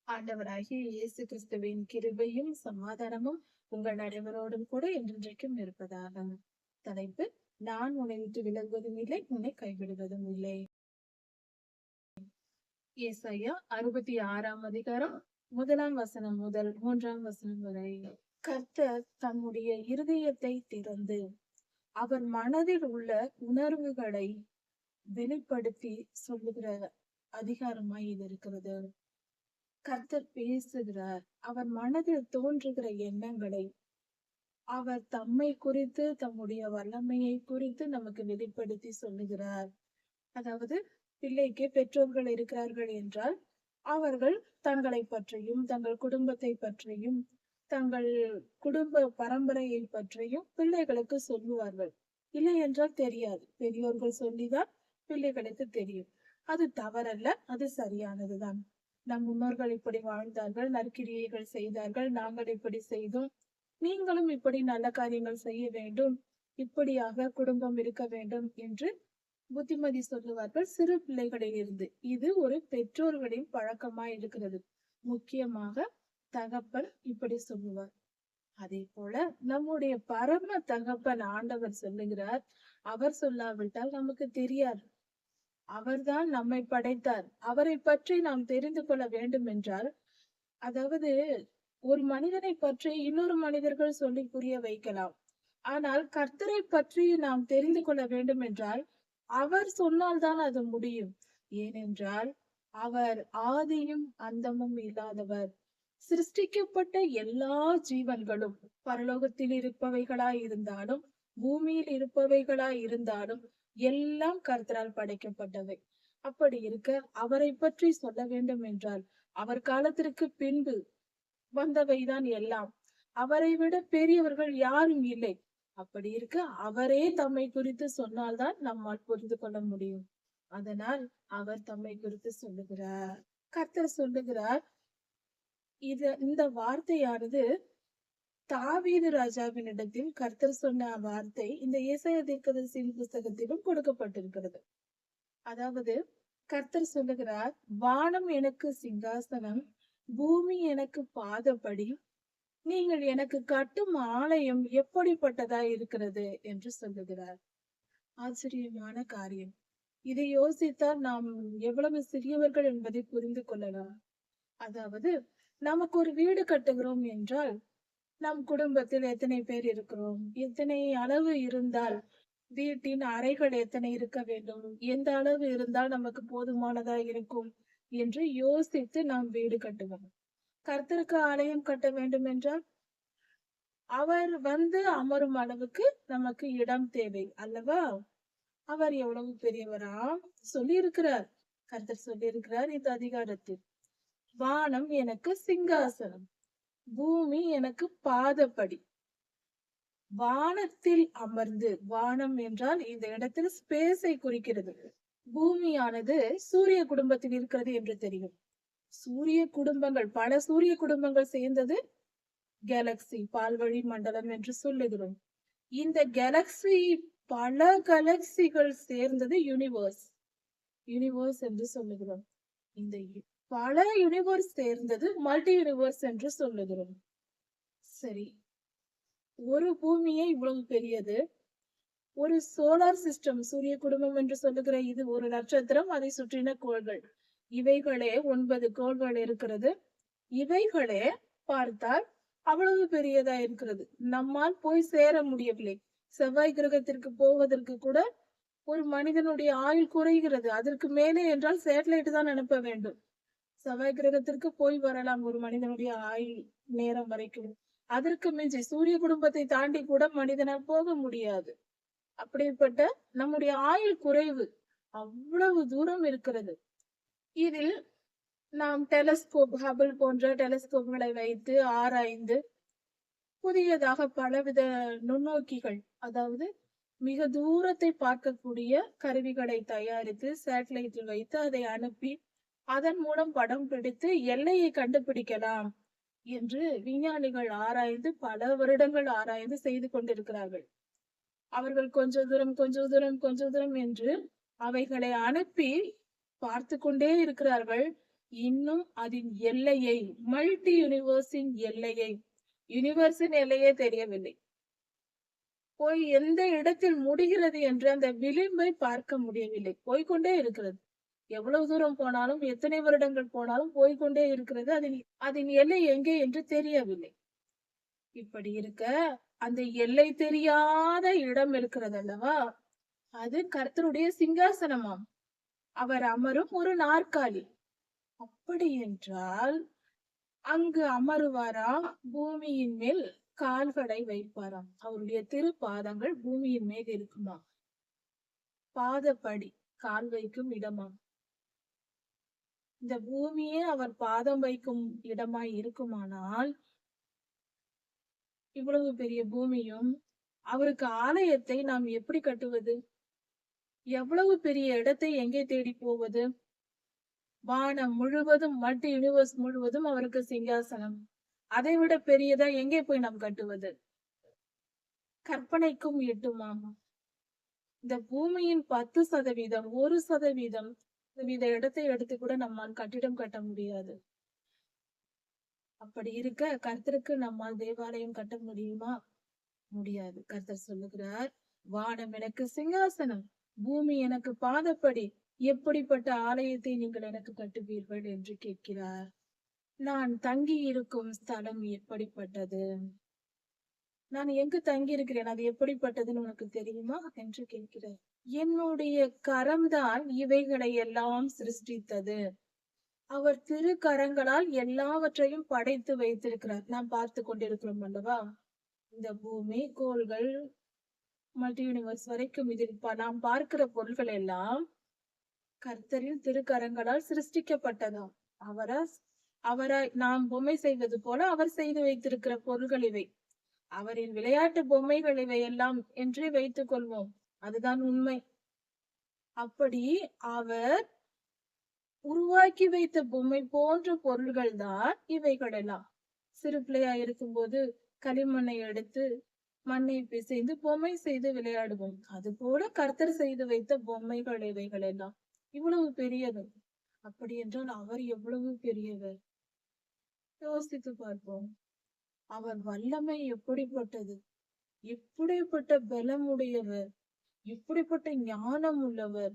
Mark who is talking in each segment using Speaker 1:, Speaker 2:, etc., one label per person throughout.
Speaker 1: ஆண்டவராகிய இயேசு கிறிஸ்துவின் கிருபையும் சமாதானமும் உங்கள் அனைவரோடும் கூட என்றென்றைக்கும் இருப்பதாக. தலைப்பு: நான் உன்னை விட்டு விலகுவதும் இல்லை, உன்னை கைவிடுவதும் இல்லை. ஏசாயா 66ஆம் அதிகாரம் 1ஆம் வசனம் முதல் 3ஆம் வசனம் வரை. கர்த்தர் தம்முடைய இருதயத்தை திறந்து அவர் மனதில் உள்ள உணர்வுகளை வெளிப்படுத்தி சொல்லுகிற அதிகாரமாய் இது இருக்கிறது. கர்த்தர் பேசுகிறார். அவர் மனதில் தோன்றுகிற எண்ணங்களை அவர் தம்மை குறித்து, தம்முடைய வல்லமையை குறித்து நமக்கு வெளிப்படுத்தி சொல்லுகிறார். அதாவது, பிள்ளைக்கு பெற்றோர்கள் இருக்கிறார்கள் என்றால் அவர்கள் தங்களை பற்றியும், தங்கள் குடும்பத்தை பற்றியும், தங்கள் குடும்ப பரம்பரையை பற்றியும் பிள்ளைகளுக்கு சொல்லுவார்கள். இல்லை என்றால் தெரியாது. பெரியோர்கள் சொல்லிதான் பிள்ளைகளுக்கு தெரியும். அது தவறல்ல, அது சரியானதுதான். நம் முன்னோர்கள் இப்படி வாழ்ந்தார்கள், நற்கிரியைகள் செய்தார்கள், நாங்கள் இப்படி செய்தோம், நீங்களும் இப்படி நல்ல காரியங்கள் செய்ய வேண்டும், இப்படியாக குடும்பம் இருக்க வேண்டும் என்று புத்திமதி சொல்லுவார்கள் சிறு பிள்ளைகளில் இருந்து. இது ஒரு பெற்றோர்களின் பழக்கமாய் இருக்கிறது. முக்கியமாக தகப்பன் இப்படி சொல்லுவார். அதே போல நம்முடைய பரம தகப்பன் ஆண்டவர் சொல்லுகிறார். அவர் சொல்லாவிட்டால் நமக்கு தெரியாது. அவர்தான் நம்மை படைத்தார். அவரை பற்றி நாம் தெரிந்து கொள்ள வேண்டும் என்றால், அதாவது ஒரு மனிதனை பற்றி இன்னொரு மனிதர்கள் சொல்லி புரிய வைக்கலாம். ஆனால் கர்த்தரை பற்றி நாம் தெரிந்து கொள்ள வேண்டும் என்றால் அவர் சொன்னால்தான் அது முடியும். ஏனென்றால் அவர் ஆதியும் அந்தமும் இல்லாதவர். சிருஷ்டிக்கப்பட்ட எல்லா ஜீவன்களும் பரலோகத்தில் இருப்பவைகளாய் இருந்தாலும், பூமியில் இருப்பவைகளாய் இருந்தாலும் எல்லாம் கர்த்தரால் படைக்கப்பட்டவை. அப்படி இருக்க அவரை பற்றி சொல்ல வேண்டும் என்றால் அவர் காலத்திற்கு பின்பு வந்தவைதான் எல்லாம். அவரை விட பெரியவர்கள் யாரும் இல்லை. அப்படி இருக்க அவரே தம்மை குறித்து சொன்னால்தான் நம்மால் புரிந்து கொள்ள முடியும். அதனால் அவர் தம்மை குறித்து சொல்லுகிறார். கர்த்தர் சொல்லுகிறார். இந்த வார்த்தையானது தாவீது ராஜாவினிடத்தில் கர்த்தர் சொன்ன வார்த்தை இந்த ஏசாயா தீர்க்கதரிசியின் புஸ்தகத்திலும் கொடுக்கப்பட்டிருக்கிறது. அதாவது கர்த்தர் சொல்லுகிறார், வானம் எனக்கு சிங்காசனம், பூமி எனக்கு பாதப்படி, நீங்கள் எனக்கு கட்டும் ஆலயம் எப்படிப்பட்டதாய் இருக்கிறது என்று சொல்லுகிறார். ஆச்சரியமான காரியம். இதை யோசித்தால் நாம் எவ்வளவு சிறியவர்கள் என்பதை புரிந்து கொள்ளலாம். அதாவது, நமக்கு ஒரு வீடு கட்டுகிறோம் என்றால் நம் குடும்பத்தில் எத்தனை பேர் இருக்கிறோம், எத்தனை அளவு இருந்தால் வீட்டின் அறைகள் எத்தனை இருக்க வேண்டும், எந்த அளவு இருந்தால் நமக்கு போதுமானதா இருக்கும் என்று யோசித்து நாம் வீடு கட்டுவோம். கர்த்தருக்கு ஆலயம் கட்ட வேண்டும் என்றால் அவர் வந்து அமரும் அளவுக்கு நமக்கு இடம் தேவை அல்லவா? அவர் எவ்வளவு பெரியவரா சொல்லி இருக்கிறார். கர்த்தர் சொல்லி இருக்கிறார் இந்த அதிகாரத்தில், வானம் எனக்கு சிங்காசனம், பூமி எனக்கு பாதப்படி. வானத்தில் அமர்ந்து, வானம் என்றால் இந்த இடத்தில் ஸ்பேஸை குறிக்கிறது. பூமியானது சூரிய குடும்பத்தில் இருக்கிறது என்று தெரியும். சூரிய குடும்பங்கள், பல சூரிய குடும்பங்கள் சேர்ந்தது கேலக்சி, பால்வழி மண்டலம் என்று சொல்லுகிறோம். இந்த கேலக்சி, பல கேலக்சிகள் சேர்ந்தது யூனிவர்ஸ். யூனிவர்ஸ் என்று சொல்லுகிறோம். இந்த பல யூனிவர்ஸ் சேர்ந்தது மல்டி யூனிவர்ஸ் என்று சொல்லுகிறோம். சரி, ஒரு பூமியே இவ்வளவு பெரியது. ஒரு சோலார் சிஸ்டம், சூரிய குடும்பம் என்று சொல்லுகிற இது ஒரு நட்சத்திரம், அதை சுற்றின கோள்கள், இவைகளே 9 கோள்கள் இருக்கிறது. இவைகளே பார்த்தால் அவ்வளவு பெரியதா இருக்கிறது. நம்மால் போய் சேர முடியவில்லை. செவ்வாய் கிரகத்திற்கு போவதற்கு கூட ஒரு மனிதனுடைய ஆயுள் குறைகிறது. அதற்கு மேலே என்றால் சேட்டலைட் தான் அனுப்ப வேண்டும். செவ்வாய் கிரகத்திற்கு போய் வரலாம் ஒரு மனிதனுடைய ஆயுள் நேரம் வரைக்கும். அதற்கு மிஞ்சி சூரிய குடும்பத்தை தாண்டி கூட மனிதனால் போக முடியாது. அப்படிப்பட்ட நம்முடைய ஆயுள் குறைவு, அவ்வளவு தூரம் இருக்கிறது. இதில் நாம் டெலஸ்கோப், ஹபிள் போன்ற டெலஸ்கோப்களை வைத்து ஆராய்ந்து புதியதாக பலவித நுண்ணோக்கிகள், அதாவது மிக தூரத்தை பார்க்கக்கூடிய கருவிகளை தயாரித்து சேட்டலைட்டில் வைத்து அதை அனுப்பி அதன் மூலம் படம் பிடித்து எல்லையை கண்டுபிடிக்கலாம் என்று விஞ்ஞானிகள் ஆராய்ந்து பல வருடங்கள் ஆராய்ந்து செய்து கொண்டிருக்கிறார்கள். அவர்கள் கொஞ்ச தூரம் என்று அவைகளை அனுப்பி பார்த்து கொண்டே இருக்கிறார்கள். இன்னும் அதன் எல்லையை, மல்டி யூனிவர்ஸின் எல்லையை, யூனிவர்ஸின் எல்லையே தெரியவில்லை. போய் எந்த இடத்தில் முடிகிறது என்று அந்த விளிம்பை பார்க்க முடியவில்லை. போய்க்கொண்டே இருக்கிறது. எவ்வளவு தூரம் போனாலும், எத்தனை வருடங்கள் போனாலும் போய்க்கொண்டே இருக்கிறது. அதன் எல்லை எங்கே என்று தெரியவில்லை. இப்படி இருக்க அந்த எல்லை தெரியாத இடம் இருக்கிறது அல்லவா, அது கர்த்தருடைய சிங்காசனமாம். அவர் அமரும் ஒரு நாற்காலி. அப்படி என்றால் அங்கு அமருவாராம், பூமியின் மேல் கால்களை வைப்பாராம். அவருடைய திருப்பாதங்கள் பூமியின் மேல் இருக்குமா, பாதப்படி கால் வைக்கும் இடமாம். இந்த பூமியே அவர் பாதம் வைக்கும் இடமாய் இருக்குமானால், இவ்வளவு பெரிய பூமியும் அவருக்கு ஆலயத்தை நாம் எப்படி கட்டுவது? எவ்வளவு பெரிய இடத்தை எங்கே தேடி போவது? வானம் முழுவதும், மல்டி யூனிவர்ஸ் முழுவதும் அவருக்கு சிங்காசனம். அதை விட பெரியதா எங்கே போய் நாம் கட்டுவது? கற்பனைக்கும் எட்டுமாமா. இந்த பூமியின் 10%, 1% இடத்தை எடுத்து கூட நம்மால் கட்டிடம் கட்ட முடியாது. அப்படி இருக்க கர்த்தருக்கு நம்மால் தேவாலயம் கட்ட முடியுமா? முடியாது. கர்த்தர் சொல்லுகிறார், வானம் எனக்கு சிங்காசனம், பூமி எனக்கு பாதப்படி, எப்படிப்பட்ட ஆலயத்தை நீங்கள் எனக்கு கட்டுவீர்கள் என்று கேட்கிறார். நான் தங்கி இருக்கும் ஸ்தலம் எப்படிப்பட்டது? நான் எங்கு தங்கி இருக்கிறேன், அது எப்படிப்பட்டதுன்னு உனக்கு தெரியுமா என்று கேட்கிறார். என்னுடைய கரம்தான் இவைகளை எல்லாம் சிருஷ்டித்தது. அவர் திரு கரங்களால் எல்லாவற்றையும் படைத்து வைத்திருக்கிறார். நாம் பார்த்து கொண்டிருக்கிறோம் அல்லவா, இந்த பூமி, கோள்கள், மல்டி யூனிவர்ஸ் வரைக்கும் இதில் நாம் பார்க்கிற பொருள்கள் எல்லாம் கர்த்தரின் திருக்கரங்களால் சிருஷ்டிக்கப்பட்டதாம். அவராய் நாம் பொம்மை செய்வது போல அவர் செய்து வைத்திருக்கிற பொருள்கள் இவை. அவரின் விளையாட்டு பொம்மைகள் இவை எல்லாம் என்றே வைத்துக் கொள்வோம். அதுதான் உண்மை. அப்படி அவர் உருவாக்கி வைத்த பொம்மை போன்ற பொருள்கள் தான் இவைகள் எல்லாம். சிறு பிள்ளையா இருக்கும் போது களிமண்ணை எடுத்து மண்ணை பிசைந்து பொம்மை செய்து விளையாடுவோம். அது போல கர்த்தர் செய்து வைத்த பொம்மைகள் இவைகள் எல்லாம். இவ்வளவு பெரியது. அப்படி என்றால் அவர் எவ்வளவு பெரியவர்? யோசித்து பார்ப்போம். அவர் வல்லமை எப்படிப்பட்டது, எப்படிப்பட்ட பலம் உடையவர், எப்படிப்பட்ட ஞானம் உள்ளவர்,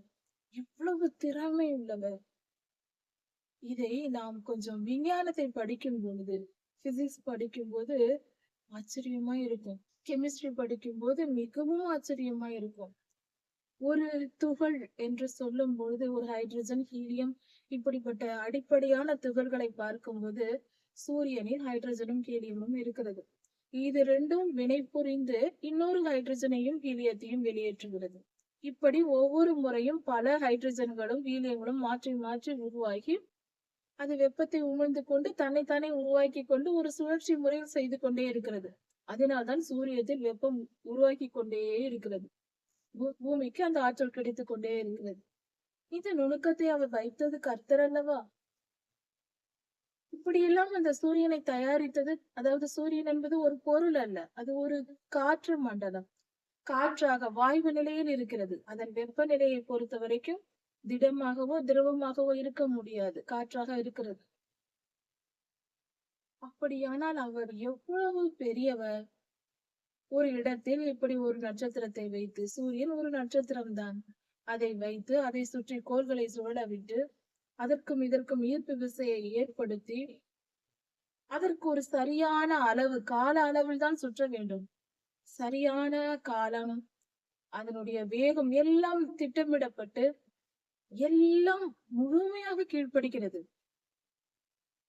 Speaker 1: இவ்வளவு திறமை உள்ளவர். இதை நாம் கொஞ்சம் விஞ்ஞானத்தை படிக்கும் பொழுது, பிசிக்ஸ் படிக்கும் போது ஆச்சரியமா இருக்கும். கெமிஸ்ட்ரி படிக்கும் போது மிகவும் ஆச்சரியமா இருக்கும். ஒரு துகள் என்று சொல்லும் பொழுது, ஒரு ஹைட்ரஜன், ஹீலியம், இப்படிப்பட்ட அடிப்படையான துகள்களை பார்க்கும்போது சூரியனில் ஹைட்ரஜனும் ஹீலியமும் இருக்கிறது. இது ரெண்டும் வினை புரிந்து இன்னொரு ஹைட்ரஜனையும் ஹீலியத்தையும் வெளியேற்றுகிறது. இப்படி ஒவ்வொரு முறையும் பல ஹைட்ரஜன்களும் ஹீலியங்களும் மாற்றி மாற்றி உருவாகி அது வெப்பத்தை உமிழ்ந்து கொண்டு தன்னைத்தானே உருவாக்கி கொண்டு ஒரு சுழற்சி முறையில் செய்து கொண்டே இருக்கிறது. அதனால்தான் சூரியத்தில் வெப்பம் உருவாக்கி கொண்டே இருக்கிறது. பூமிக்கு அந்த ஆற்றல் கிடைத்துக் கொண்டே இருக்கிறது. இந்த நுணுக்கத்தை அவர் வைத்தது கர்த்தர் அல்லவா? இப்படியெல்லாம் அந்த சூரியனை தயாரித்தது, அதாவது சூரியன் என்பது ஒரு பொருள் அல்ல, அது ஒரு காற்று மண்டலம். காற்றாக வாயு நிலையில் இருக்கிறது. அதன் வெப்பநிலையை பொறுத்த வரைக்கும் திடமாகவோ திரவமாகவோ இருக்க முடியாது, காற்றாக இருக்கிறது. அப்படியானால் அவர் எவ்வளவு பெரியவர்! ஒரு இடத்தில் இப்படி ஒரு நட்சத்திரத்தை வைத்து, சூரியன் ஒரு நட்சத்திரம் தான், அதை வைத்து அதை சுற்றி கோள்களை சுழல விட்டு அதற்கும் இதற்கும் ஈர்ப்பு விசையை ஏற்படுத்தி அதற்கு ஒரு சரியான அளவு, கால அளவில் தான் சுற்ற வேண்டும். சரியான காலம், அதனுடைய வேகம் எல்லாம் திட்டமிடப்பட்டு எல்லாம் முழுமையாக கீழ்ப்படுகிறது.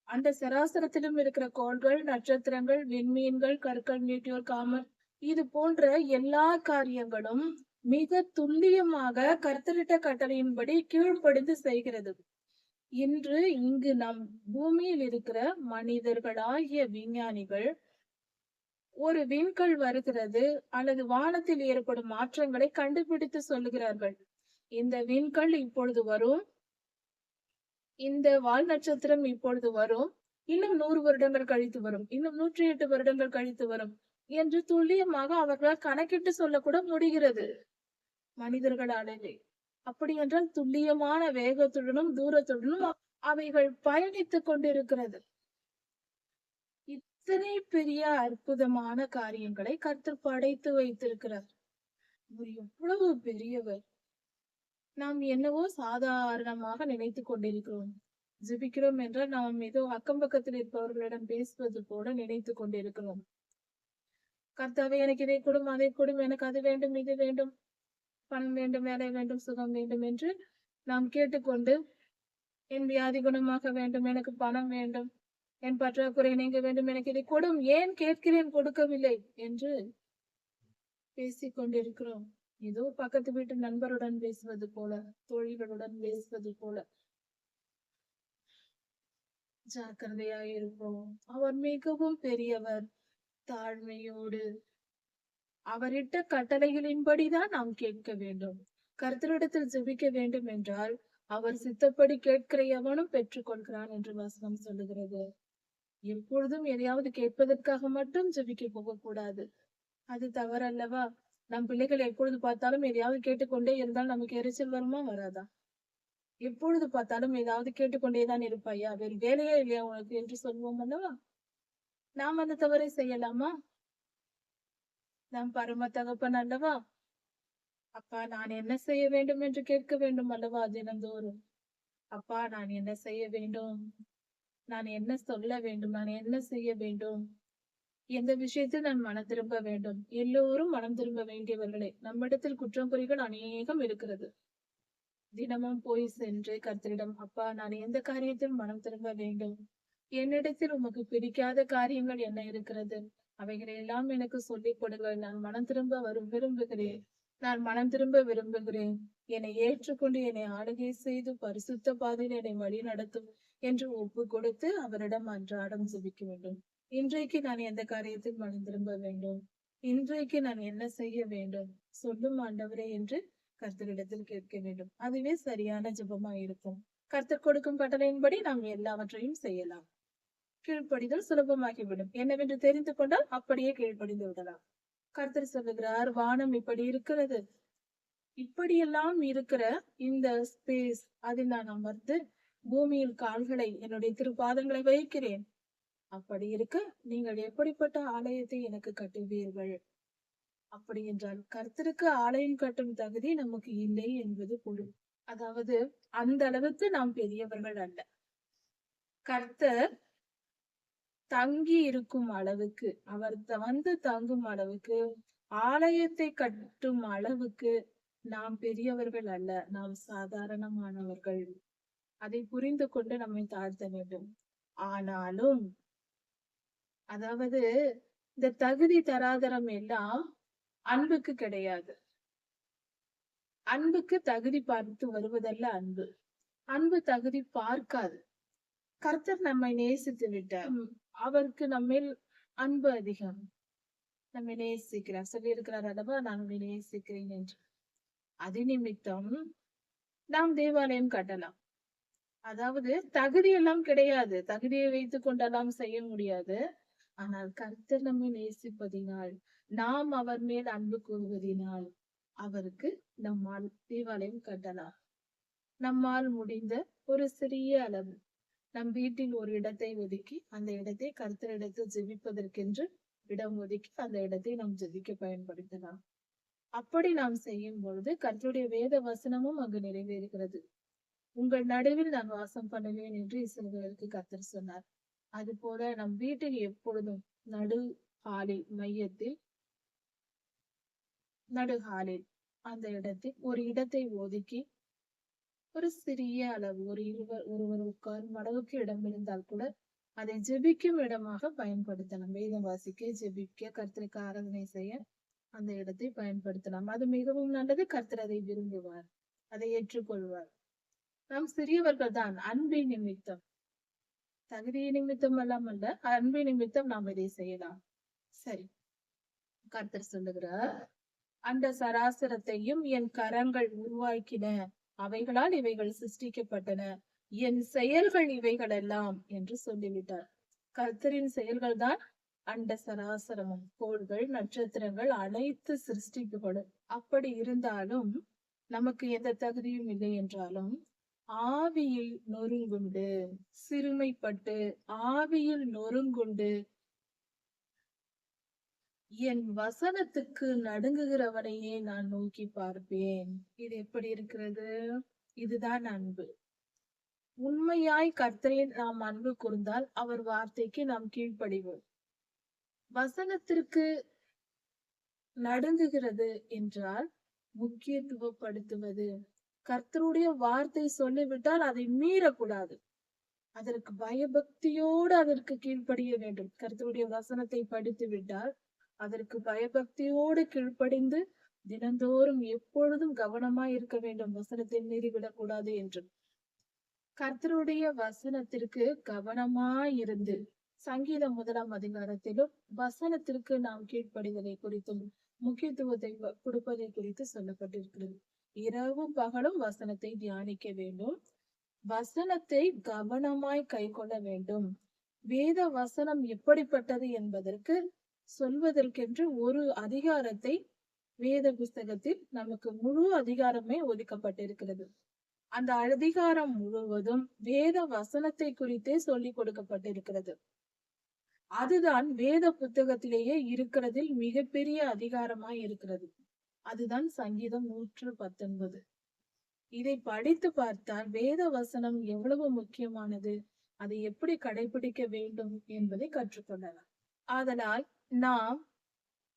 Speaker 1: அந்த சராசரத்திலும் இருக்கிற கோள்கள், நட்சத்திரங்கள், விண்மீன்கள், கற்கள், மீட்டியோர், காமர், இது போன்ற எல்லா காரியங்களும் மிக துல்லியமாக கர்த்தரிட்ட கட்டளையின்படி கீழ்ப்படிந்து செய்கிறது. இன்று இங்கு நம் பூமியில் இருக்கிற மனிதர்களாகிய விஞ்ஞானிகள் ஒரு விண்கல் வருகிறது அல்லது வானத்தில் ஏற்படும் மாற்றங்களை கண்டுபிடித்து சொல்லுகிறார்கள். இந்த விண்கல் இப்பொழுது வரும், இந்த வால் நட்சத்திரம் இப்பொழுது வரும், இன்னும் 100 வருடங்கள் கழித்து வரும், இன்னும் 108 வருடங்கள் கழித்து வரும் என்று துல்லியமாக அவர்களால் கணக்கிட்டு சொல்லக்கூட முடிகிறது மனிதர்களாலே. அப்படி என்றால் துல்லியமான வேகத்துடனும் தூரத்துடனும் அவைகள் பயணித்துக் கொண்டிருக்கிறது. இத்தனை பெரிய அற்புதமான காரியங்களை கர்த்தர் படைத்து வைத்திருக்கிறார். அவர் எவ்வளவு பெரியவர்! நாம் என்னவோ சாதாரணமாக நினைத்துக் கொண்டிருக்கிறோம். ஜெபிக்கிறோம் என்றால் நாம் ஏதோ அக்கம் பக்கத்தில் இருப்பவர்களிடம் பேசுவது போல நினைத்துக் கொண்டிருக்கிறோம். கர்த்தாவே, எனக்கு இதை கொடும், அதை கொடும், எனக்கு அது வேண்டும், இது வேண்டும், பணம் வேண்டும், வேலை வேண்டும், சுகம் வேண்டும் என்று நாம் கேட்டுக்கொண்டு, என் வியாதி குணமாக வேண்டும், எனக்கு பணம் வேண்டும், என் பற்றாக்குறை நீங்க வேண்டும், எனக்கு இதை கொடும், ஏன் கேட்கிறேன் கொடுக்கவில்லை என்று பேசிக் கொண்டிருக்கிறோம். ஏதோ பக்கத்து வீட்டு நண்பருடன் பேசுவது போல, தோழிகளுடன் பேசுவது போல. ஜாக்கிரதையாயிருப்போம். அவர் மிகவும் பெரியவர். தாழ்மையோடு அவரிட்ட கட்டளைகளின்படிதான் நாம் கேட்க வேண்டும். கர்த்தரிடத்தில் ஜெபிக்க வேண்டும் என்றால் அவர் சித்தப்படி கேட்கிற எவனும் பெற்றுக் கொள்கிறான் என்று வசனம் சொல்லுகிறது. எப்பொழுதும் எதையாவது கேட்பதற்காக மட்டும் ஜெபிக்க போகக்கூடாது. அது தவறல்லவா? நம் பிள்ளைகள் எப்பொழுது பார்த்தாலும் எதையாவது கேட்டுக்கொண்டே இருந்தால் நமக்கு எரிச்சல் வருமா, வராதா? எப்பொழுது பார்த்தாலும் ஏதாவது கேட்டுக்கொண்டேதான் இருப்பாயா, வேறு வேலையே இல்லையா உனக்கு என்று சொல்வோம் அல்லவா? நாம் அந்த தவறை செய்யலாமா? நாம் பரம தகப்பன் அல்லவா? அப்பா, நான் என்ன செய்ய வேண்டும் என்று கேட்க வேண்டும் அல்லவா தினந்தோறும்? அப்பா, நான் என்ன செய்ய வேண்டும்? நான் என்ன சொல்ல வேண்டும்? நான் என்ன செய்ய வேண்டும்? எந்த விஷயத்தில் நான் மனம் திரும்ப வேண்டும்? எல்லோரும் மனம் திரும்ப வேண்டியவர்களே. நம்மிடத்தில் குற்றம் குறைகள் அநேகம் இருக்கிறது. தினமும் போய் சென்று கர்த்தரிடம், அப்பா, நான் எந்த காரியத்தில் மனம் திரும்ப வேண்டும்? என்னிடத்தில் உமக்கு பிடிக்காத காரியங்கள் என்ன இருக்கிறது? அவைகளை எல்லாம் எனக்கு சொல்லிக் கொடுங்கள். நான் மனம் திரும்ப விரும்புகிறேன். நான் மனம் திரும்ப விரும்புகிறேன். என்னை ஏற்றுக்கொண்டு என்னை ஆளுகை செய்து பரிசுத்த பாதையில் என்னை வழி நடத்தும் என்று ஒப்பு கொடுத்து அவரிடம் அன்றாடம் ஜெபிக்க வேண்டும். இன்றைக்கு நான் எந்த காரியத்தில் மனம் திரும்ப வேண்டும்? இன்றைக்கு நான் என்ன செய்ய வேண்டும்? சொல்லும் ஆண்டவரே என்று கர்த்தரிடத்தில் கேட்க வேண்டும். அதுவே சரியான ஜெபமா இருக்கும். கர்த்தர் கொடுக்கும் கட்டளையின்படி நாம் எல்லாவற்றையும் செய்யலாம். கீழ்ப்படிதல் சுலபமாகிவிடும். என்னவென்று தெரிந்து கொண்டால் அப்படியே கீழ்ப்படிந்து விடலாம். கர்த்தர் சொல்லுகிறார், வானம் இப்படி இருக்கிறது, இப்படியெல்லாம் இருக்கிற இந்த ஸ்பேஸ், அதில் நான் அமர்ந்து பூமியில் கால்களை, என்னுடைய திருப்பாதங்களை வைக்கிறேன். அப்படி இருக்க நீங்கள் எப்படிப்பட்ட ஆலயத்தை எனக்கு கட்டுவீர்கள்? அப்படி என்றால் கர்த்தருக்கு ஆலயம் கட்டும் தகுதி நமக்கு இல்லை என்பது பொருள். அதாவது அந்த அளவுக்கு நாம் பெரியவர்கள் அல்ல. கர்த்தர் தங்கி இருக்கும் அளவுக்கு, அவர் வந்து தங்கும் அளவுக்கு, ஆலயத்தை கட்டும் அளவுக்கு நாம் பெரியவர்கள் அல்ல, நாம் சாதாரணமானவர்கள். அதை புரிந்து கொண்டு நம்மை தாழ்த்த வேண்டும். ஆனாலும் அதாவது இந்த தகுதி தராதரம் எல்லாம் அன்புக்கு கிடையாது. அன்புக்கு தகுதி பார்த்து வருவதல்ல அன்பு. அன்பு தகுதி பார்க்காது. கர்த்தர் நம்மை நேசித்து விட்டார். அவருக்கு நம்மில் அன்பு அதிகம். நம்மை நேசிக்கிறார். சொல்லி இருக்கிறார் அல்லவா, நான் உன்னை நேசிக்கிறேன் என்று. அது நிமித்தம் நாம் தேவாலயம் கட்டலாம். அதாவது தகுதி எல்லாம் கிடையாது. தகுதியை வைத்துக் கொண்டெல்லாம் செய்ய முடியாது. ஆனால் கர்த்தர் நம்மை நேசிப்பதினால், நாம் அவர் மேல் அன்பு கூறுவதினால் அவருக்கு நம்மால் தேவாலயம் கட்டலாம். நம்மால் முடிந்த ஒரு சிறிய அளவு நம் வீட்டில் ஒரு இடத்தை ஒதுக்கி அந்த இடத்தை கர்த்தரிடத்தில் ஜெபிப்பதற்கென்று இடம் ஒதுக்கி அந்த இடத்தை நாம் ஜெபிக்க பயன்படுத்தலாம். அப்படி நாம் செய்யும் பொழுது கர்த்தருடைய வேத வசனமும் அங்கு நிறைவேறுகிறது. உங்கள் நடுவில் நான் வாசம் பண்ணுவேன் என்று இஸ்ரவேலுக்கு கர்த்தர் சொன்னார். அது போல நம் வீட்டில் எப்பொழுதும் மையத்தில் நடுஹாலில் அந்த இடத்தில் ஒரு இடத்தை ஒதுக்கி ஒரு சிறிய அளவு ஒருவர் உட்காரும் அளவுக்கு இடம் இருந்தால் கூட அதை ஜெபிக்கும் இடமாக பயன்படுத்தலாம். வேதம் வாசிக்க, ஜெபிக்க, கர்த்தருக்கு ஆராதனை செய்ய அந்த இடத்தை பயன்படுத்தலாம். அது மிகவும் நல்லது. கர்த்தர் அதை விரும்புவார், அதை ஏற்றுக்கொள்வார். நாம் சிறியவர்கள் தான். அன்பின் நிமித்தம், தகுதிய நிமித்தம் எல்லாம் அல்ல, அன்பின் நிமித்தம் நாம் இதை செய்யலாம். சரி, கர்த்தர் சொல்லுகிறார், அந்த சராசரத்தையும் என் கரங்கள் உருவாக்கின, அவைகளால் இவைகள் சிருஷ்டிக்கப்பட்டன, என் செயல்கள் இவைகள் எல்லாம் என்று சொல்லிவிட்டார். கர்த்தரின் செயல்கள் தான் அண்ட சராசரமும், கோள்கள், நட்சத்திரங்கள், அனைத்து சிருஷ்டிப்புகளும். அப்படி இருந்தாலும் நமக்கு எந்த தகுதியும் இல்லை என்றாலும் ஆவியில் நொறுங்குண்டு, சிறுமைப்பட்டு ஆவியில் நொறுங்குண்டு என் வசனத்துக்கு நடுங்குகிறவனையே நான் நோக்கி பார்ப்பேன். இது எப்படி இருக்கிறது? இதுதான் அன்பு. உண்மையாய் கர்த்தரில் நாம் அன்பு கூர்ந்தால் அவர் வார்த்தைக்கு நாம் கீழ்ப்படிவோம். வசனத்திற்கு நடுங்குகிறது என்றால் முக்கியத்துவப்படுத்துவது. கர்த்தருடைய வார்த்தை சொல்லிவிட்டால் அதை மீறக்கூடாது. அதற்கு பயபக்தியோடு அதற்கு கீழ்ப்படிய வேண்டும். கர்த்தருடைய வசனத்தை படித்து விட்டால் அதற்கு பயபக்தியோடு கீழ்ப்படிந்து தினந்தோறும் எப்பொழுதும் கவனமாய் இருக்க வேண்டும். வசனத்தை மீறிவிடக் கூடாது என்று கர்த்தருடைய வசனத்திற்கு கவனமாய் இருந்து சங்கீதம் 1ஆம் அதிகாரத்திலும் வசனத்திற்கு நாம் கீழ்ப்படிதலை குறித்தும் முக்கியத்துவத்தை கொடுப்பதை குறித்து சொல்லப்பட்டிருக்கிறது. இரவும் பகலும் வசனத்தை தியானிக்க வேண்டும். வசனத்தை கவனமாய் கை கொள்ள வேண்டும். வேத வசனம் எப்படிப்பட்டது என்பதற்கு சொல்வதற்கென்று ஒரு அதிகாரத்தை வேத புஸ்தகத்தில் நமக்கு முழு அதிகாரமே ஒதுக்கப்பட்டிருக்கிறது. அந்த அதிகாரம் முழுவதும் வேத வசனத்தை குறித்தே சொல்லிக் கொடுக்கப்பட்டிருக்கிறது. அதுதான் வேத புத்தகத்திலேயே இருக்கிறதில் மிகப்பெரிய அதிகாரமாய் இருக்கிறது. அதுதான் சங்கீதம் 119. இதை படித்து பார்த்தால் வேத வசனம் எவ்வளவு முக்கியமானது, அதை எப்படி கடைபிடிக்க வேண்டும் என்பதை கற்றுக்கொள்ளலாம். ஆதலால் நாம்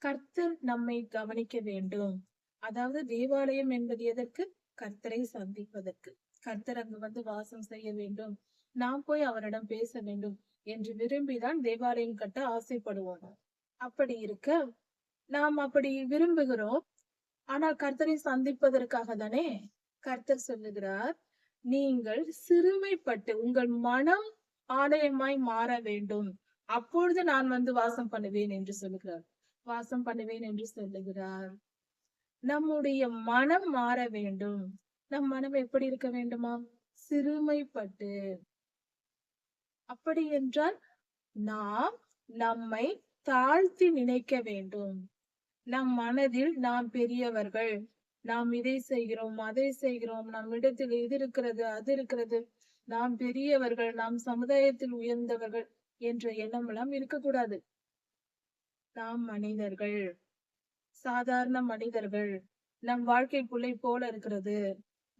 Speaker 1: கர்த்தர் நம்மை கவனிக்க வேண்டும். அதாவது தேவாலயம் என்பது எதற்கு? கர்த்தரை சந்திப்பதற்கு. கர்த்தர் அங்கு வந்து வாசம் செய்ய வேண்டும், நாம் போய் அவரிடம் பேச வேண்டும் என்று விரும்பிதான் தேவாலயம் கட்ட ஆசைப்படுவோம். அப்படி இருக்க நாம் அப்படி விரும்புகிறோம். ஆனால் கர்த்தரை சந்திப்பதற்காக தானே. கர்த்தர் சொல்லுகிறார், நீங்கள் சிறுமைப்பட்டு உங்கள் மனம் ஆலயமாய் மாற வேண்டும், அப்பொழுது நான் வந்து வாசம் பண்ணுவேன் என்று சொல்லுகிறார். வாசம் பண்ணுவேன் என்று சொல்லுகிறார். நம்முடைய மனம் மாற வேண்டும். நம் மனம் எப்படி இருக்க வேண்டுமா? சிறுமைப்பட்டு. அப்படி என்றால் நாம் நம்மை தாழ்த்தி நினைக்க வேண்டும். நம் மனதில் நாம் பெரியவர்கள், நாம் இதை செய்கிறோம் அதை செய்கிறோம், நம் இடத்தில் இது இருக்கிறது அது இருக்கிறது, நாம் பெரியவர்கள், நாம் சமுதாயத்தில் உயர்ந்தவர்கள் என்ற எண்ணம் எல்லாம் இருக்கக்கூடாது. நாம் மனிதர்கள், சாதாரண மனிதர்கள். நம் வாழ்க்கை புல்லை போல இருக்கிறது.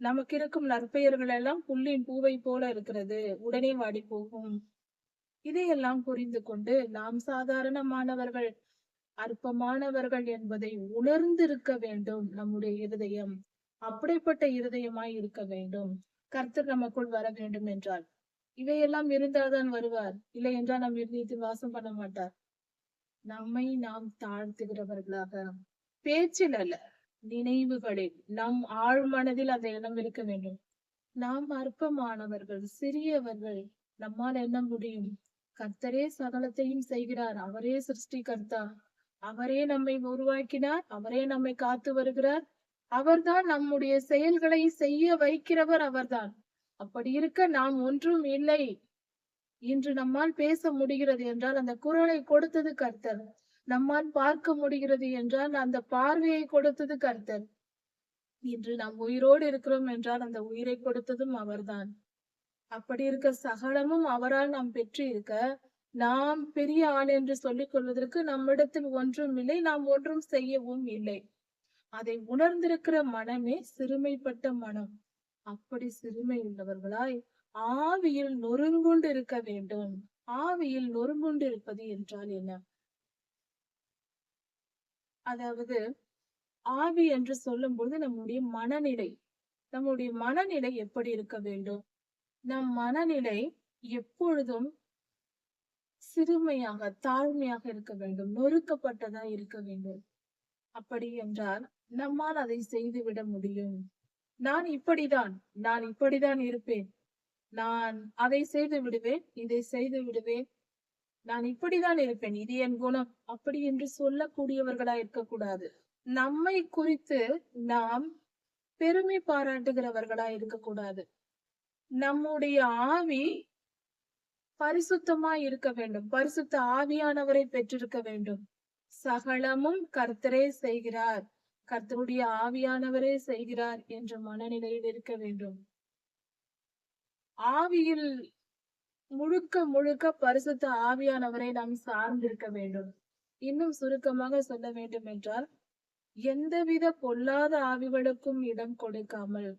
Speaker 1: நமக்கு இருக்கும் நற்பெயர்கள் எல்லாம் புல்லின் பூவை போல இருக்கிறது, உடனே வாடி போகும். இதையெல்லாம் புரிந்து கொண்டு நாம் சாதாரணமானவர்கள், அற்பமானவர்கள் என்பதை உணர்ந்திருக்க வேண்டும் நம்முடைய இருதயம். அப்படிப்பட்ட இருதயமாய் இருக்க வேண்டும். கர்த்தர் நமக்குள் வர வேண்டும் என்றால் இவையெல்லாம் இருந்தால்தான் வருவார். இல்லை என்றால் நம் இருதயத்தில் வாசம் பண்ண மாட்டார். நம்மை நாம் தாழ்த்துகிறவர்களாக, பேச்சில் அல்ல நினைவுகளில், நம் ஆழ் மனதில் அந்த எண்ணம் இருக்க வேண்டும். நாம் அற்பமானவர்கள், சிறியவர்கள், நம்மால் என்ன முடியும்? கர்த்தரே சகலத்தையும் செய்கிறார். அவரே சிருஷ்டிகர்த்தா, அவரே நம்மை உருவாக்கினார், அவரே நம்மை காத்து வருகிறார். அவர்தான் நம்முடைய செயல்களை செய்ய வைக்கிறவர், அவர்தான். அப்படி இருக்க நாம் ஒன்றும் இல்லை. இன்று நம்மால் பேச முடிகிறது என்றால் அந்த குரலை கொடுத்தது கர்த்தர். நம்மால் பார்க்க முடிகிறது என்றால் அந்த பார்வையை கொடுத்தது கர்த்தர். இன்று நாம் உயிரோடு இருக்கிறோம் என்றால் அந்த உயிரை கொடுத்ததும் அவர்தான். அப்படி இருக்க சகலமும் அவரால் நாம் பெற்று இருக்க, நாம் பெரிய ஆள் என்று சொல்லிக் கொள்வதற்கு நம்மிடத்தில் ஒன்றும் இல்லை, நாம் ஒன்றும் செய்யவும் இல்லை. அதை உணர்ந்திருக்கிற மனமே சிறுமைப்பட்ட மனம். அப்படி சிறுமை உள்ளவர்களாய் ஆவியில் நொறுங்குண்டு இருக்க வேண்டும். ஆவியில் நொறுங்குண்டு இருப்பது என்றால் என்ன? அதாவது ஆவி என்று சொல்லும் பொழுது நம்முடைய மனநிலை எப்படி இருக்க வேண்டும்? நம் மனநிலை எப்பொழுதும் சிறுமையாக, தாழ்மையாக இருக்க வேண்டும், நொறுக்கப்பட்டதா இருக்க வேண்டும். அப்படி என்றால் நம்மால் அதை செய்துவிட முடியும். நான் இப்படிதான் இருப்பேன், நான் அதை செய்து விடுவேன், இதை செய்து விடுவேன், நான் இப்படிதான் இருப்பேன், இது என் குணம், அப்படி என்று சொல்லக்கூடியவர்களா இருக்கக்கூடாது. நம்மை குறித்து நாம் பெருமை பாராட்டுகிறவர்களா இருக்கக்கூடாது. நம்முடைய ஆவி பரிசுத்தமாய் இருக்க வேண்டும். பரிசுத்த ஆவியானவரை பெற்றிருக்க வேண்டும். சகலமும் கர்த்தரே செய்கிறார், கர்த்தருடைய ஆவியானவரே செய்கிறார் என்ற மனநிலையில் இருக்க வேண்டும். ஆவியில் முழுக்க முழுக்க பரிசுத்த ஆவியானவரை நாம் சார்ந்திருக்க வேண்டும். இன்னும் சுருக்கமாக சொல்ல வேண்டும் என்றால், எந்தவித பொல்லாத ஆவிகளுக்கும் இடம் கொடுக்காமல்,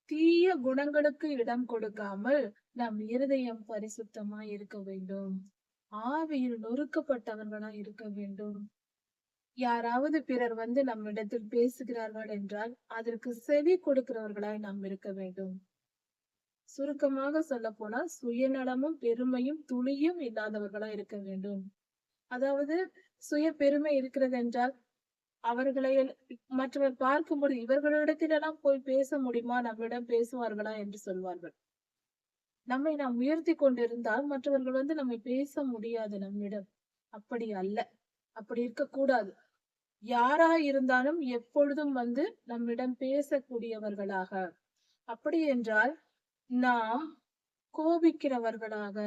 Speaker 1: தீய குணங்களுக்கு இடம் கொடுக்காமல் நம் இருதயம் பரிசுத்தமாய் இருக்க வேண்டும். ஆவியில் நொறுக்கப்பட்டவர்களாய் இருக்க வேண்டும். யாராவது பிறர் வந்து நம்மிடத்தில் பேசுகிறார்கள் என்றால் அதற்கு செவி கொடுக்கிறவர்களாய் நாம் இருக்க வேண்டும். சுருக்கமாக சொல்ல போனால் சுயநலமும் பெருமையும் துளியும் இல்லாதவர்களா இருக்க வேண்டும். அதாவது சுய பெருமை இருக்கிறது என்றால் அவர்களை மற்றவர் பார்க்கும்போது இவர்களிடத்திலெல்லாம் போய் பேச முடியுமா, நம்மிடம் பேசுவார்களா என்று சொல்வார்கள். நம்மை நாம் உயர்த்தி கொண்டிருந்தால் மற்றவர்கள் வந்து நம்மை பேச முடியாது நம்மிடம். அப்படி அல்ல, அப்படி இருக்கக்கூடாது. யாரா இருந்தாலும் எப்பொழுதும் வந்து நம்மிடம் பேசக்கூடியவர்களாக. அப்படி என்றால் நாம் கோபிக்கிறவர்களாக,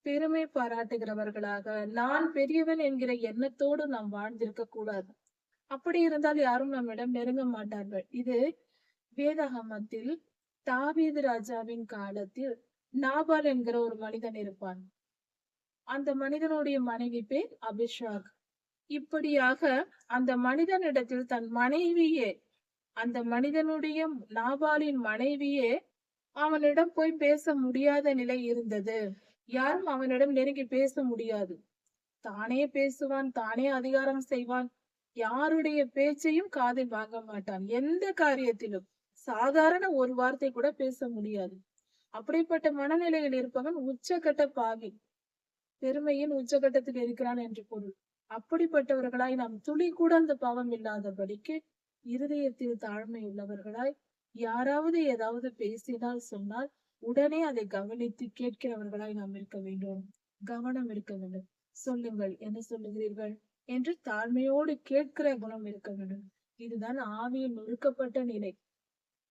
Speaker 1: பெருமை பாராட்டுகிறவர்களாக, நான் பெரியவன் என்கிற எண்ணத்தோடு நாம் வாழ்ந்திருக்க கூடாது. அப்படி இருந்தால் யாரும் நம்மிடம் நெருங்க மாட்டார்கள். இது வேதாகமத்தில் தாவீது ராஜாவின் காலத்தில் நாபால் என்கிற ஒரு மனிதன் இருப்பான். அந்த மனிதனுடைய மனைவி பேர் அபிஷாக். இப்படியாக அந்த மனிதனிடத்தில் தன் மனைவியே, அந்த மனிதனுடைய நாபாலின் மனைவியே அவனிடம் போய் பேச முடியாத நிலை இருந்தது. யாரும் அவனிடம் நெருங்கி பேச முடியாது. தானே பேசுவான், தானே அதிகாரம் செய்வான். யாருடைய பேச்சையும் காதில் வாங்க மாட்டான். எந்த காரியத்திலும் சாதாரண ஒரு வார்த்தை கூட பேச முடியாது. அப்படிப்பட்ட மனநிலையில் இருப்பவன் உச்சகட்ட பாவி, பெருமையின் உச்சகட்டத்தில் இருக்கிறான் என்று பொருள். அப்படிப்பட்டவர்களாய் நாம் துளி கூட அந்த பாவம் இல்லாதபடிக்கு இருதயத்தில் தாழ்மை உள்ளவர்களாய், யாராவது ஏதாவது பேசினால் சொன்னால் உடனே அதை கவனித்து கேட்கிறவர்களாய் நாம் இருக்க வேண்டும். கவனம் இருக்க வேண்டும். சொல்லுங்கள், என்ன சொல்லுகிறீர்கள் என்று தாழ்மையோடு கேட்கிற குணம் இருக்க வேண்டும். இதுதான் ஆவியில் நொறுக்கப்பட்ட நிலை,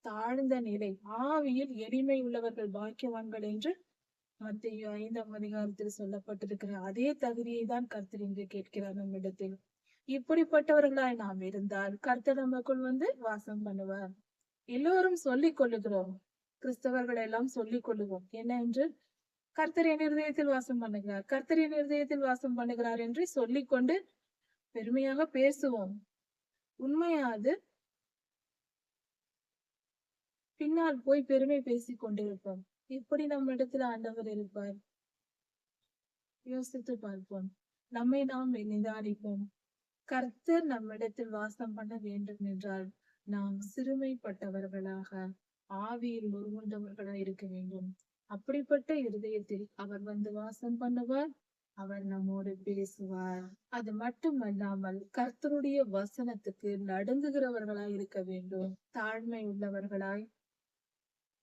Speaker 1: தாழ்ந்த நிலை. ஆவியில் எளிமை உள்ளவர்கள் பாக்கியவான்கள் என்று மத்தேயு 5ஆம் அதிகாரத்தில் சொல்லப்பட்டிருக்கிற அதே தகுதியை தான் கர்த்தர் இன்று கேட்கிறார் நம்மிடத்தில். இப்படிப்பட்டவர்களாய் நாம் இருந்தால் கர்த்தர் நமக்குள் வந்து வாசம் பண்ணுவார். எல்லோரும் சொல்லிக் கொள்ளுகிறோம், கிறிஸ்தவர்கள் எல்லாம் சொல்லிக் கொள்ளுவோம் என்ன என்று, கர்த்தர் என் இருதயத்தில் வாசம் பண்ணுகிறார், கர்த்தர் என் இருதயத்தில் வாசம் பண்ணுகிறார் என்று சொல்லிக்கொண்டு பெருமையாக பேசுவோம். உண்மையாது பின்னால் போய் பெருமை பேசிக் கொண்டிருப்போம். இப்படி நம்ம இடத்துல ஆண்டவர் இருப்பார். யோசித்து பார்ப்போம். நம்மை நாம் நிதானிப்போம். கர்த்தர் நம்மிடத்தில் வாசம் பண்ண வேண்டும் என்றால் நாம் சிறுமைப்பட்டவர்களாக, ஆவியில் உருவந்தவர்களாக இருக்க வேண்டும். அப்படிப்பட்ட இருதயத்தில் அவர் வந்து வாசம் பண்ணுவார். அவர் நம்மோடு பேசுவார். அது மட்டுமல்லாமல் கர்த்தருடைய வசனத்துக்கு நடுங்குகிறவர்களாய் இருக்க வேண்டும். தாழ்மை உள்ளவர்களாய்,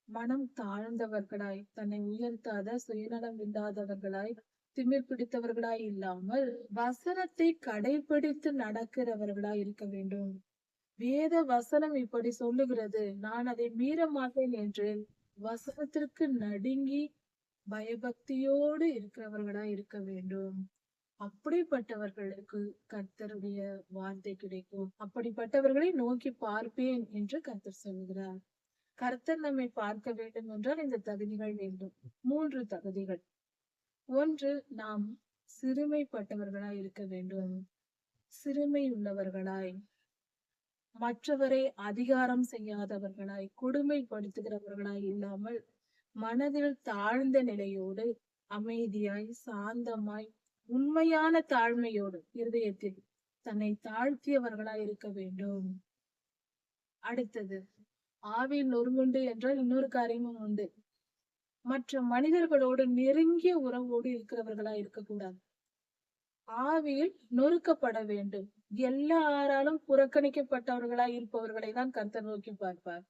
Speaker 1: மனம் தாழ்ந்தவர்களாய், தன்னை உயர்த்தாத சுயநலம் இல்லாதவர்களாய், திமிர் பிடித்தவர்களாய் இல்லாமல் வசனத்தை கடைபிடித்து நடக்கிறவர்களாய் இருக்க வேண்டும். வேத வசனம் இப்படி சொல்லுகிறது, நான் அதை மீற மாட்டேன் என்று வசனத்திற்கு நடுங்கி பயபக்தியோடு இருக்கிறவர்களாய் இருக்க வேண்டும். அப்படிப்பட்டவர்களுக்கு கர்த்தருடைய வார்த்தை கிடைக்கும். அப்படிப்பட்டவர்களை நோக்கி பார்ப்பேன் என்று கர்த்தர் சொல்கிறார். கர்த்தர் நம்மை பார்க்க வேண்டும் என்றால் இந்த தகுதிகள் வேண்டும். 3 தகுதிகள். 1, நாம் சிறுமைப்பட்டவர்களாய் இருக்க வேண்டும். சிறுமை உள்ளவர்களாய், மற்றவரை அதிகாரம் செய்யாதவர்களாய், கொடுமைப்படுத்துகிறவர்களாய் இல்லாமல் மனதில் தாழ்ந்த நிலையோடு, அமைதியாய், சாந்தமாய், உண்மையான தாழ்மையோடு இருதயத்தில் தன்னை தாழ்த்தியவர்களாய் இருக்க வேண்டும். அடுத்தது, ஆவியில் நொறுங்குண்டு என்றால் இன்னொரு காரியமும் உண்டு. மற்ற மனிதர்களோடு நெருங்கிய உறவோடு இருக்கிறவர்களாய் இருக்கக்கூடாது. ஆவியில் நொறுக்கப்பட வேண்டும். எல்லாராலும் புறக்கணிக்கப்பட்டவர்களாய் இருப்பவர்களை தான் கர்த்தர் நோக்கி பார்ப்பார்.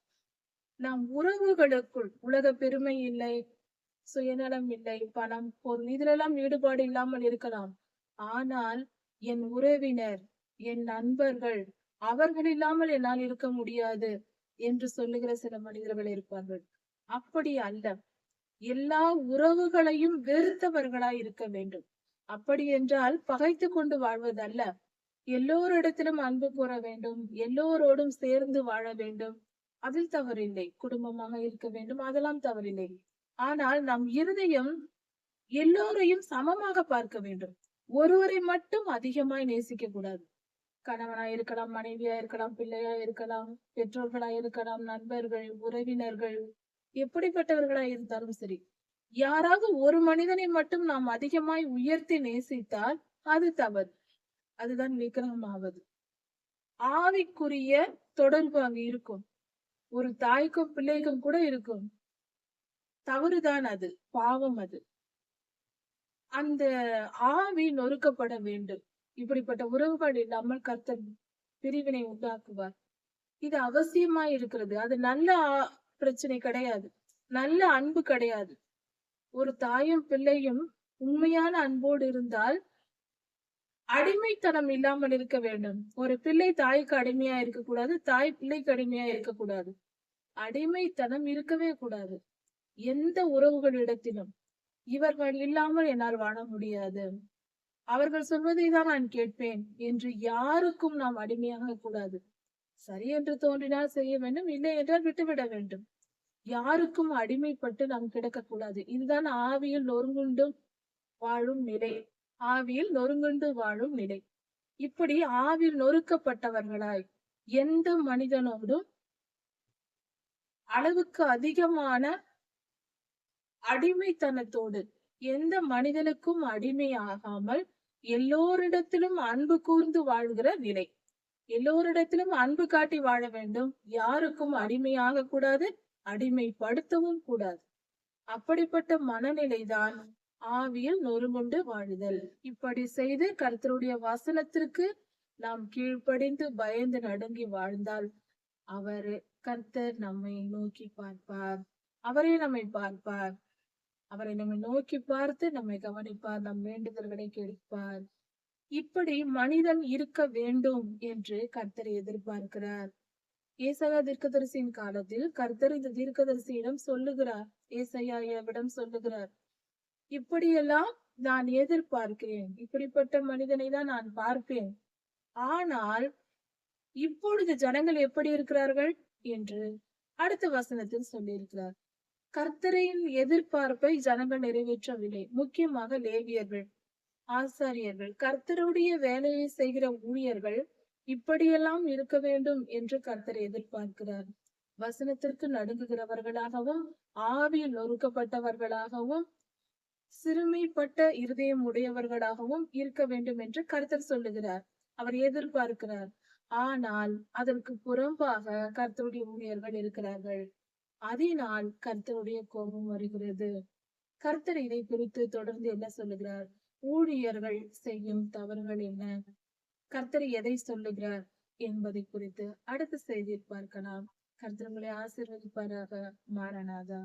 Speaker 1: நாம் உறவுகளுக்குள் உலக பெருமை இல்லை, சுயநலம் இல்லை, பணம், பொருள் இதிலெல்லாம் ஈடுபாடு இல்லாமல் இருக்கலாம். ஆனால் என் உறவினர், என் நண்பர்கள், அவர்கள் இல்லாமல் என்னால் இருக்க முடியாது என்று சொல்லுகிற சில மனிதர்கள் இருப்பார்கள். அப்படி அல்ல, எல்லா உறவுகளையும் வெறுத்தவர்களாய் இருக்க வேண்டும். அப்படி என்றால் பகைத்து கொண்டு வாழ்வதல்ல. எல்லோரிடத்திலும் அன்பு கூற வேண்டும், எல்லோரோடும் சேர்ந்து வாழ வேண்டும். அதில் தவறில்லை. குடும்பமாக இருக்க வேண்டும், அதெல்லாம் தவறில்லை. ஆனால் நம் இருதயம் எல்லோரையும் சமமாக பார்க்க வேண்டும். ஒருவரை மட்டும் அதிகமாய் நேசிக்க கூடாது. கணவனா இருக்கலாம், மனைவியா இருக்கலாம், பிள்ளையா இருக்கலாம், பெற்றோர்களா இருக்கலாம், நண்பர்கள், உறவினர்கள், எப்படிப்பட்டவர்களா இருந்தாலும் சரி. யாராவது ஒரு மனிதனை மட்டும் நாம் அதிகமாய் உயர்த்தி நேசித்தால் அது தவறு. அதுதான் விக்கிரகமாவது. ஆவிக்குரிய தொடர்பு அங்கு இருக்கும். ஒரு தாய்க்கும் பிள்ளைக்கும் கூட இருக்கும். தவறுதான் அது. பாவம் அது. அந்த ஆவி நொறுக்கப்பட வேண்டும். இப்படிப்பட்ட உறவுகள் இல்லாமல் கர்த்தர் பிரிவினை உண்டாக்குவார். இது அவசியமா இருக்கிறது. அது நல்ல பிரச்சனை கிடையாது. நல்ல அன்பு கிடையாது. ஒரு தாயும் பிள்ளையும் உண்மையான அன்போடு இருந்தால் அடிமைத்தனம் இல்லாமல் இருக்க வேண்டும். ஒரு பிள்ளை தாய்க்கு அடிமையா இருக்கக்கூடாது. தாய் பிள்ளைக்கு அடிமையா இருக்கக்கூடாது. அடிமைத்தனம் இருக்கவே கூடாது. எந்த உறவுகளிடத்திலும் இவர்கள் இல்லாமல் என்னால் வாழ முடியாது. அவர்கள் சொல்வதை தான் நான் கேட்பேன் என்று யாருக்கும் நாம் அடிமையாக கூடாது. சரி என்று தோன்றினால் செய்ய வேண்டும், இல்லை என்றால் விட்டுவிட வேண்டும். யாருக்கும் அடிமைப்பட்டு நாம் கிடக்கக்கூடாது. இதுதான் ஆவியில் நொறுங்குண்டு வாழும் நிலை. ஆவியில் நொறுங்குண்டு வாழும் நிலை. இப்படி ஆவியில் நொறுக்கப்பட்டவர்களாய் எந்த மனிதனோடும் அளவுக்கு அதிகமான அடிமைத்தனத்தோடு எந்த மனிதனுக்கும் அடிமையாகாமல் எல்லோரிடத்திலும் அன்பு கூர்ந்து வாழ்கிற நிலை. எல்லோரிடத்திலும் அன்பு காட்டி வாழ வேண்டும். யாருக்கும் அடிமையாக கூடாது, அடிமைப்படுத்தவும் கூடாது. அப்படிப்பட்ட மனநிலைதான் ஆவியில் நொறுங்குண்டு வாழுதல். இப்படி செய்து கர்த்தருடைய வசனத்திற்கு நாம் கீழ்ப்படிந்து பயந்து நடுங்கி வாழ்ந்தால் கர்த்தர் நம்மை நோக்கி பார்ப்பார். அவரே நம்மை பார்ப்பார். அவரை நம்மை நோக்கி பார்த்து நம்மை கவனிப்பார். நம் வேண்டுதல்களை கேட்பார். இப்படி மனிதன் இருக்க வேண்டும் என்று கர்த்தர் எதிர்பார்க்கிறார். ஏசாயா தீர்க்கதரிசியின் காலத்தில் கர்த்தர் இந்த தீர்க்கதரிசியிடம் சொல்லுகிறார். ஏசாயாவிடம் சொல்லுகிறார், இப்படியெல்லாம் நான் எதிர்பார்க்கிறேன். இப்படிப்பட்ட மனிதனை தான் நான் பார்ப்பேன். ஆனால் இப்பொழுது ஜனங்கள் எப்படி இருக்கிறார்கள் என்று அடுத்த வசனத்தில் சொல்லியிருக்கிறார். கர்த்தரின் எதிர்பார்ப்பை ஜனங்கள் நிறைவேற்றவில்லை. முக்கியமாக லேவியர்கள், ஆசாரியர்கள், கர்த்தருடைய வேலையை செய்கிற ஊழியர்கள் இப்படியெல்லாம் இருக்க வேண்டும் என்று கர்த்தர் எதிர்பார்க்கிறார். வசனத்திற்கு நடுங்குகிறவர்களாகவும் ஆவியில் நொறுக்கப்பட்டவர்களாகவும் சிறுமைப்பட்ட இருதயம் உடையவர்களாகவும் இருக்க வேண்டும் என்று கர்த்தர் சொல்லுகிறார். அவர் எதிர்பார்க்கிறார். ஆனால் அதற்கு புறம்பாக கர்த்தருடைய ஊழியர்கள் இருக்கிறார்கள். அதனால் கர்த்தருடைய கோபம் வருகிறது. கர்த்தர் இதை குறித்து தொடர்ந்து என்ன சொல்லுகிறார்? ஊழியர்கள் செய்யும் தவறுகள் என்ன? கர்த்தர் எதை சொல்லுகிறார் என்பதை குறித்து அடுத்த செய்தியில் பார்க்கலாம். கர்த்தர் உங்களை ஆசீர்வதிப்பாராக. மாரநாதா.